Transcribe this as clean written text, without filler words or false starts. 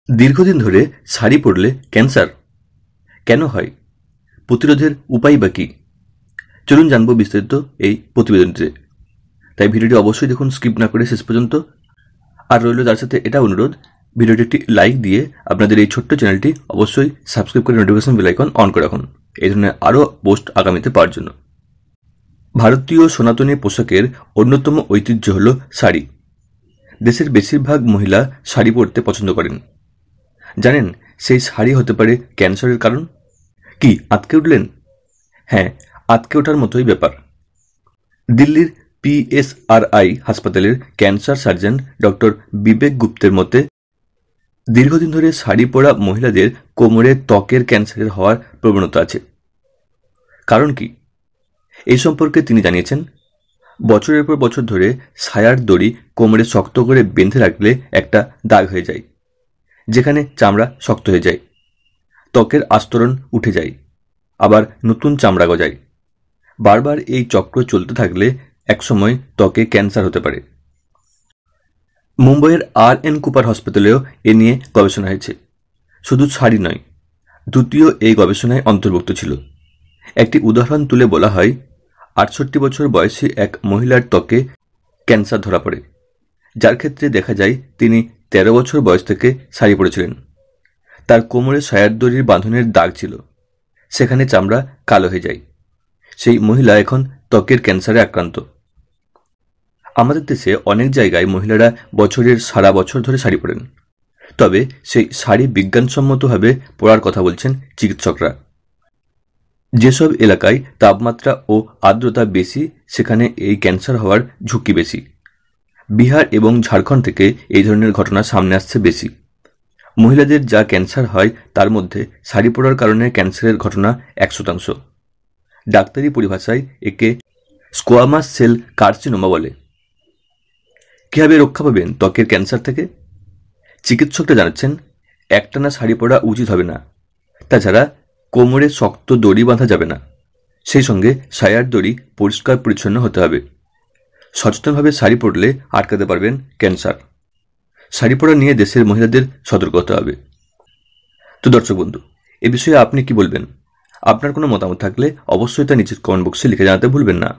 দীর্ঘদিন ধরে শাড়ি পরলে ক্যান্সার কেন হয়, প্রতিরোধের উপায় বা কী? চলুন জানবো বিস্তারিত এই প্রতিবেদনটিতে। তাই ভিডিওটি অবশ্যই দেখুন, স্কিপ না করে শেষ পর্যন্ত। আর রইল তার সাথে এটা অনুরোধ, ভিডিওটি একটি লাইক দিয়ে আপনাদের এই ছোট্ট চ্যানেলটি অবশ্যই সাবস্ক্রাইব করে নোটিফিকেশন বেল আইকন অন করে রাখুন এই ধরনের আরও পোস্ট আগামীতে পাওয়ার জন্য। ভারতীয় সনাতনী পোশাকের অন্যতম ঐতিহ্য হল শাড়ি। দেশের বেশিরভাগ মহিলা শাড়ি পরতে পছন্দ করেন। জানেন সেই শাড়ি হতে পারে ক্যান্সারের কারণ? কি আঁতকে উঠলেন? হ্যাঁ, আঁতকে ওঠার মতোই ব্যাপার। দিল্লির পিএসআরআই হাসপাতালের ক্যান্সার সার্জন ডক্টর বিবেক গুপ্তের মতে, দীর্ঘদিন ধরে শাড়ি পরা মহিলাদের কোমরে ত্বকের ক্যান্সারের হওয়ার প্রবণতা আছে। কারণ কি, এই সম্পর্কে তিনি জানিয়েছেন, বছরের পর বছর ধরে সায়ার দড়ি কোমরে শক্ত করে বেঁধে রাখলে একটা দাগ হয়ে যায়, যেখানে চামড়া শক্ত হয়ে যায়, ত্বকের আস্তরণ উঠে যায়, আবার নতুন চামড়া গজায়। বারবার এই চক্র চলতে থাকলে একসময় ত্বকে ক্যান্সার হতে পারে। মুম্বইয়ের আর.এন. কুপার হসপিটালেও এ নিয়ে গবেষণা হয়েছে। শুধু শাড়ি নয়, দ্বিতীয় এই গবেষণায় অন্তর্ভুক্ত ছিল। একটি উদাহরণ তুলে বলা হয়, ৬৮ বছর বয়সী এক মহিলার ত্বকে ক্যান্সার ধরা পড়ে, যার ক্ষেত্রে দেখা যায় তিনি ১৩ বছর বয়স থেকে শাড়ি পরেছিলেন। তার কোমরে সায়ার দড়ির বাঁধনের দাগ ছিল, সেখানে চামড়া কালো হয়ে যায়। সেই মহিলা এখন ত্বকের ক্যান্সারে আক্রান্ত। আমাদের দেশে অনেক জায়গায় মহিলারা বছরের সারা বছর ধরে শাড়ি পরেন, তবে সেই শাড়ি বিজ্ঞানসম্মতভাবে পরার কথা বলছেন চিকিৎসকরা। যেসব এলাকায় তাপমাত্রা ও আর্দ্রতা বেশি, সেখানে এই ক্যান্সার হওয়ার ঝুঁকি বেশি। বিহার এবং ঝাড়খণ্ড থেকে এই ধরনের ঘটনা সামনে আসছে বেশি। মহিলাদের যা ক্যান্সার হয় তার মধ্যে শাড়ি পরার কারণে ক্যান্সারের ঘটনা ১%। ডাক্তারি পরিভাষায় একে স্কোয়ামাস সেল কার্সিনোমা বলে। কীভাবে রক্ষা পাবেন ত্বকের ক্যান্সার থেকে? চিকিৎসকরা জানাচ্ছেন, একটানা শাড়ি পরা উচিত হবে না। তাছাড়া কোমরে শক্ত দড়ি বাঁধা যাবে না। সেই সঙ্গে সায়ার দড়ি পরিষ্কার পরিচ্ছন্ন হতে হবে। সচেতনভাবে শাড়ি পরলে আটকাতে পারবেন ক্যান্সার। শাড়ি পরা নিয়ে দেশের মহিলাদের সতর্ক হতে হবে। তো দর্শক বন্ধু, এ বিষয়ে আপনি কি বলবেন? আপনার কোনো মতামত থাকলে অবশ্যই তা নিচের কমেন্ট বক্সে লিখে জানাতে ভুলবেন না।